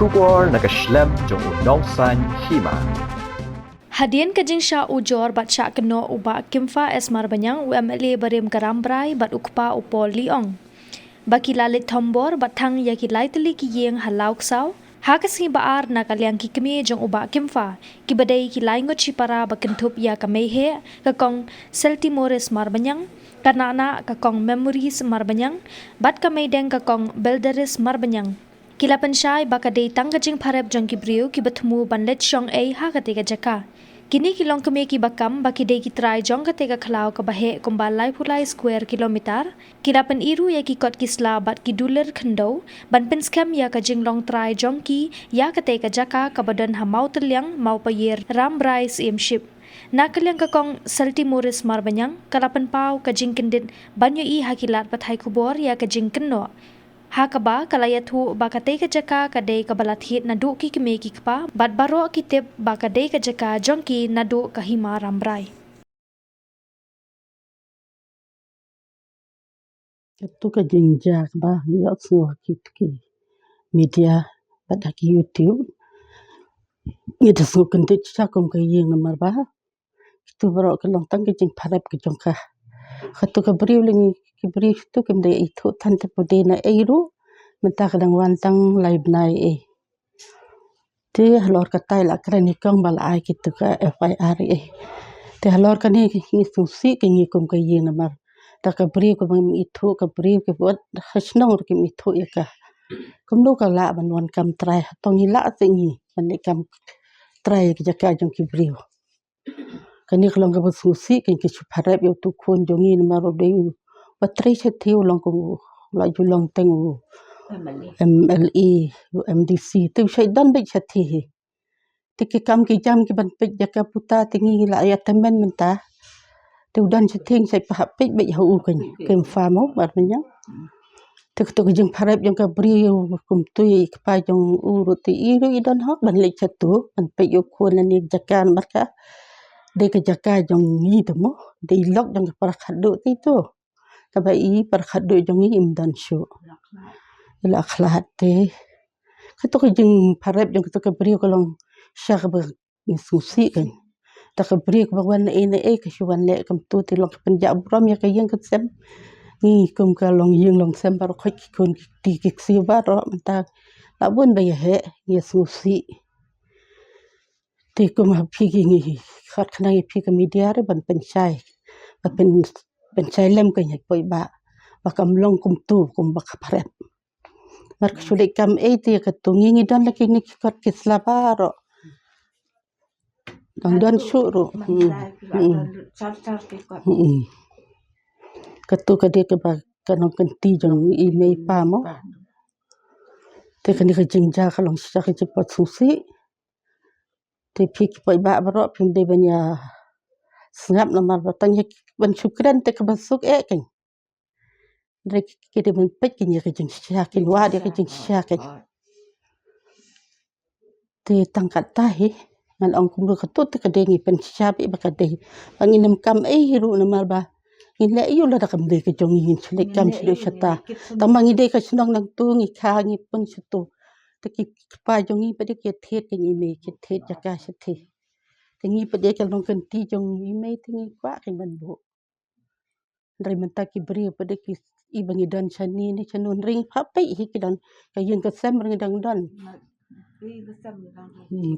Shubor nakaslem jong unongsan hima. Hadian kajing sya ujor bat sya keno uba kimfa esmar banyang UMLA barem karambrai bat ukpa upo liong. Baki lalit tombor batang yakilai teli ki yeng halauk saw. Hakasi baar na kalyang kikmi jong uba kimfa. Kibadai kilai ngot chipara bakentup ya kamehe kakong Seltimores marbanyang. Kanana kakong Memories marbanyang. Bat kameideng kakong Belderis marbanyang. Kilapan syai bakadei tanggajing parep jong kibriu kibatmu banlet syong hakate ka jaka. Kini kilong kami kibakam bakidei kitrai jong kate ka khalau ka bahe kumbalai pulai square kilometer. Kilapan iru ya kikot kisla bat kiduler khendau ban penskam ya ka jinglong trai jong ki ya kate ka jaka ka badan hamau telyang mau payer rambrai simship. Nakalyang kakong Seltimores marbanyang kalapan pau ka jingkendit banyo hakilat pathai kubor ya ka jingkenno. Hakaba kalayathu bakatay ka jaka kadey kabalathit nadu ki kime ki kpa bat baro kitip bakadey ka jaka jongki nadu kahima rambrai. Itu ka jingjak ba ya semua ki media pada ki YouTube. Ida semua kentit cakum ka yeng namar ba. Itu baro ka long tang ka jing parap ka jongka. Khatu ka brief lingi ki brief tu kem de itu tante podena eiru. Mentah kadang wantang laib nai Te halor katai la krani kang bala ai kitu ka FIR Te halor kani ngi susi ke ngi kum ka yeng namar. Ta ka bri ko bang itu ka bri ke buat khasnong ke itu ya ka. Kum do ka la ban wan kam trai tong hila tingi ban kam trai ke jaka jong ki bri. Kani klong ka susi ke ki chuparep yo tu khon jongi namar de patri chethi long ko la julong tengu MLE MDC tu syaidan baik chati tiki kam ki jam ki ban pej jaka puta tingi la ayat temen mentah tu dan chating sai pahap pej baik hau kan kem famo barnya tuk tuk jeng parep jeng ka bri kum tui kpa jong uruti iru idan hok ban lek chatu ban pej yo khon ni jakan marka de ka jaka jong ni temo de lok jong par khadu ti tu ka bai par khadu jong ni imdan shu ila akhlaq te katok jeng parep jeng katok bri ko long syar ber susi kan ta ka bri ko wan ene ka shuan le kam tu ti long penjak bram ya ka yeng ka sem ni kum ka long yeng long sem bar khoi kon ti ki si ba ro ta la bun ba he ye susi ti kum ha phi ki ni khat khna phi ka media re ban penchai ba penchai lem ka yak poi ba kam long kum tu kum ba parep Mar sulit kam ti ka tungi ngi don laki ni kot kisla baro. Don suru. Katu ka de ka ba kanong kenti jong email pa mo. Te kani ka jingja ka long sa ka cepat susi. Te pik poi ba baro pim de banya snap namar batang ban syukran te ka basuk kan. Rek kita menpet kini kejeng syakin wa dia kejeng syakin te tangkat tahi ngan ong kum ketut ke dengi pen syabi bakadei panginem kam hiru namar ba inle yu la kam de ke jong hin chlik kam chlu chata tamang ide ka snong nang tu ngi kha ngi pun chutu te ki pa jong ni pede ke thet ke ni me ke thet jaka sethi te ngi pede ke long kan ti jong ni me te ngi kwa ke ban bu Dari menta ki beri pada ki ibangi dan chani ni chanun ring papai hikidan kayeng ka sem ring dang dan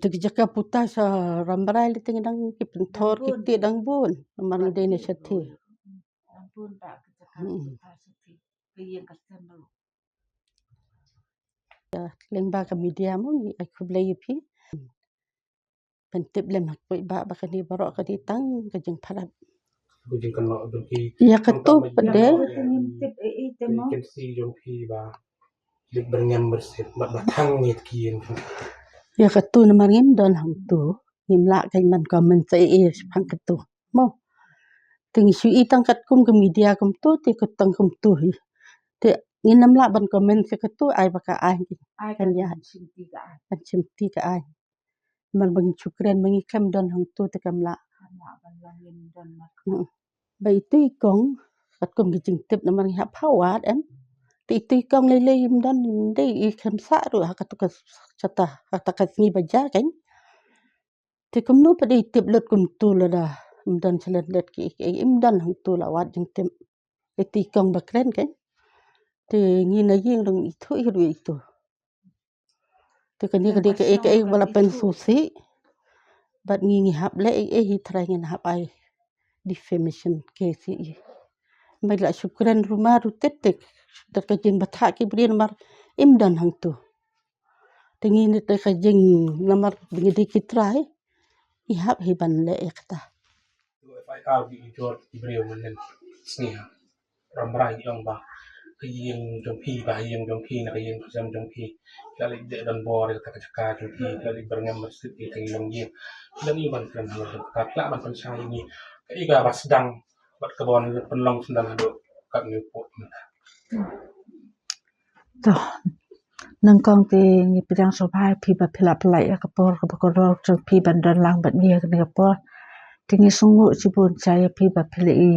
tu jaka puta sa rambrai le ting dang ki pentor ki ti dang bun man de ne chathi bun ta jaka puta chathi kayeng ka sem ya lengba ka media mo ni aku blai pi pentip lem hak poi ba bakani barok ka ditang ka jeng pharat Ya ketu pede can see jong pi ba dik berngam berset batang ni kian ya ketu namar ngim don hang tu ngimla kai man comment sai phang ketu mo ting shu I tangkat kum ke media kum tu ti ketang kum tu te nginam la ban comment se ketu ai baka ai kan ya kan chimti ka ai man bang chukran mangi kam don hang tu te kam la Bai tu kong kat kum gijing tip namar hap hawat ti kong lele imdan inde ikan sa ru hakatuka chata hakataka ni baja kan te kumnu padi tip lot kum tu lada imdan chalet let ki imdan hang tu lawat jing tem ti kong bakren kan te ngi na ying dong itu iru itu te kan ni ke wala pen susi bat ngi hab le hi try ngin hab ai defamation case i mai la syukran rumah rutetek dat ka jing batha ki brin mar imdan hang tu tengi ni te ka jing namar bingidi ki try i hab hi ban le ekta If I be jor Ibrahim men sneha ramrai yong ba kayeng jong pi ba yeng jong pi na kayeng jam jong pi kali de dan bor ka ka jong pi kali berngam masjid ki kay long yeng dan ni ban kan ka kla ban kan sai ni kai ga bas dang bat kabon penlong sendang ado kat ni pot to nang kong te ngi pidang so bai pi ba phila plai ka por ka ko ro cho pi ban dan lang bat ni ka ni po tingi sungu sibun chai pi ba phile i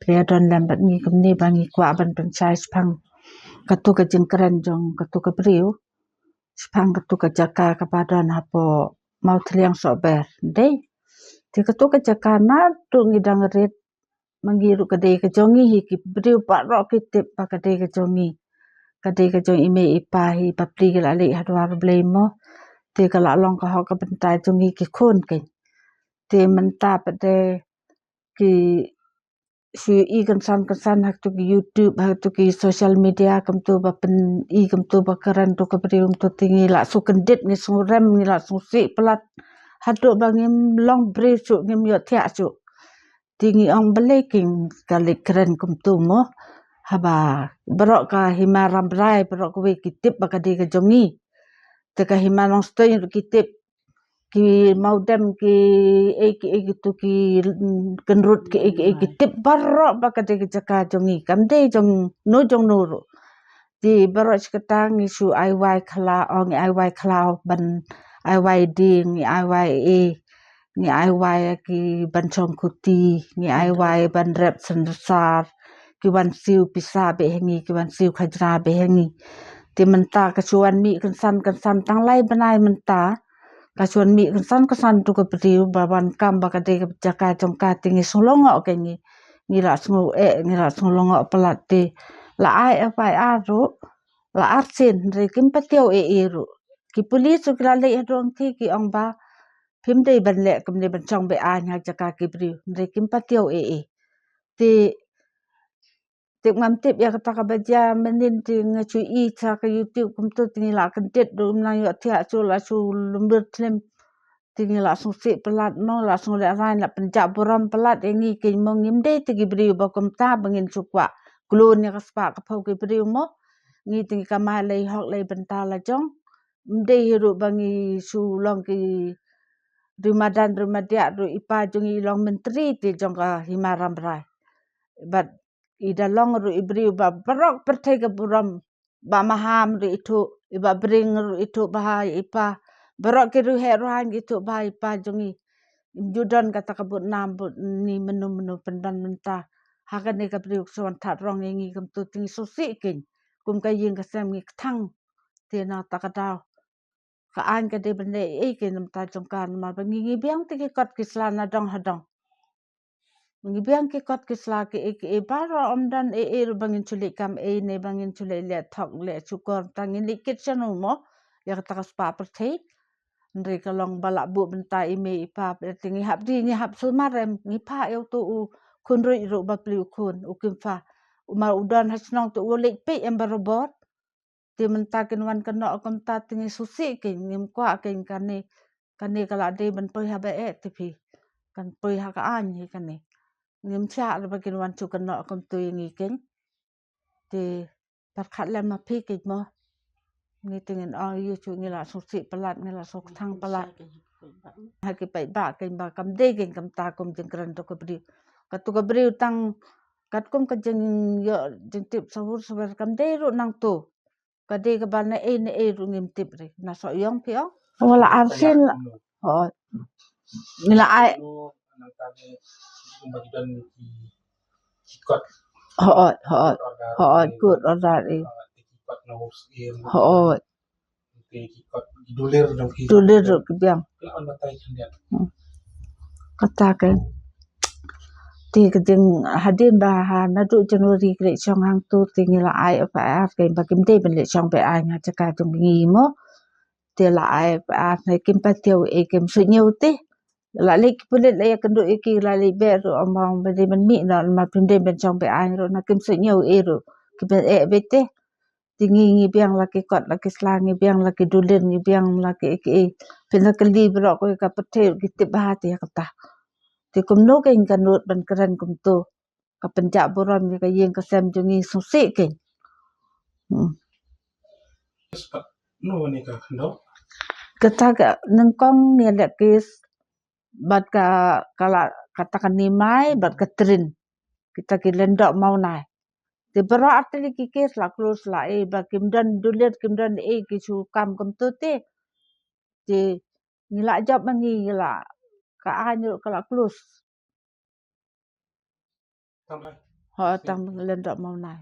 phia dan lam bat ni kam ni ba ngi kwa ban pen chai phang ka tu ka jing kran jong ka tu ka priu phang ka tu ka jaka ka pa dan ha po mau thliang so ber dei ti ka tu ka jaka na tu ngi dang ret mangi ru ka dei ka jongi hi ki priu pa ro ki tip pa ka dei ka jongi kadai ka jong ime ipa hi papri la le hadwar blemo te ka la long ka ho ka bentai jongi ki khon ke te menta pade ki su i kan san hak tu ki YouTube hak tu ki social media kam tu ba pen i kam tu ba karan tu ka prium tu tingi la su kendit ni su rem ni la su si plat hadu bangim long bre su ngim yo thia su tingi ong baleking kalik keren kum tu mo haba berok ka himaram rai berok we kitip bakade ka jongi te ka himanong stoi kitip ki maudem ki tu ki kenrut ki kitip berok bakade ka jaka jongi kamde jong nuru di berok seketang isu IY khala ong IY khala ban IYD ngi IYA ngi IY ki ban chong kuti ngi IY ban rep sendasar ki wan siu pisa be hengi ki wan siu khajra be hengi ti menta ka chuan mi kan san tang lai banai menta ka chuan mi kan san tu ka priu ba wan kam ba ka de ka jaka jong ka tingi sulongo ke ngi la sngu ngi la sulongo plat te la ai fa a ru la arsin re kim patio ru ki police su kla le dong ti ki ong ba phim dei ban le kam ne ban chong be a nya jaka ki priu re kim patio ti tik ngam tip ya kata ka baja menin ti ngacu i cha ka YouTube kum tu tingi la kan tet du na yo thia chu la chu lumbur thlem tingi la su si pelat mo la su le rain la penjak buram pelat engi ki mong ngim de ti gi briu ba kum ta bangin chu kwa klon ya ka spa ka phau ki briu mo ngi tingi ka ma le hok le benta la jong mde hiru bangi su long ki Ramadan Ramadia ru ipa jongi long menteri ti jong ka himaram rai but ida long ru ibriu ba barok perthai ka buram ba maham ru itu iba bring ru itu bahai ipa barok ki ru he ru hang itu bahai ipa jongi judan kata kabut nam but ni menu pendan menta hakan ni ka briu son that rong ngi kam tu ting su si king kum ka yin ka sem ngi thang ti na takadaw ka an ka de bende ke nam ta jongkan ma ngi biang ti ki kot ki slana dong hadong ngi biang ki kot ki sla ki bara omdan bangin chulik kam ne bangin chulik le thok le chukor tangin likit chanu mo ya ta spa perthei ndri ka long bala bu benta ime ipa tingi hab di ni hab sumarem ngi pha eu tu kun ru ru ba pli kun ukim fa ma udan hasnong tu ulik pe embarobot ti menta kin wan kana kom ta tingi susi ki ngim kwa kin kane kala de ban poi ha ba ti phi kan poi ha ka an hi kane ngim cha la bakin wan chu kana kom tu ngi ken ti par khat la ma phi ki mo ngi tingen yu chu ngi la su si palat ngi la su thang palat ha ki pai ba ken ba kam de ken kam ta kom jing kran to ko bri ka tu ko bri tang kat kom ka jing yo jing tip sahur sabar kam de ru nang tu ka de ka ban ne ru ngim tip re na so yong phi wala arsin ho nila ai bagidan ki kot Hoot good order e. Kipat na husgir. Hoot. Kipat dulir jong pi. Dulir ke biang. Lawan batai kandiat. Kata kan. Ti keding hadin bahan na du Januari kre chong hang tu tingi la ai apa ar ke bakim de ben le chong pe ai nga chaka jong ngi mo. Ti la ai apa ar na kim pa tiu e kim su nyu ti. La le pulit le kan du iki la le be ro among be man mi na ma pim de ben chong pe ai ro na kim su nyu e ro. Ki be e be te. Tingi ngi biang la ki kot la ki slang ngi biang la ki dulin ngi biang la ki e. Pina ka li bro ko ka patel ki te ba ti kata. Ti kum no ken kanut ban keren kum tu ka penjak buron ni ka yeng ka sem jungi susi ken No ni ka no. kata ka nengkong ni le kis bat ka kala katakan ni mai bat ka trin kita ki lendok mau nai ti bro atli ki kes la close la e ba kim dan dulet kim dan e ki su kam kum tu ti ni la job mangi la ka anyu kala close Tamai. ho tang lendok mau nai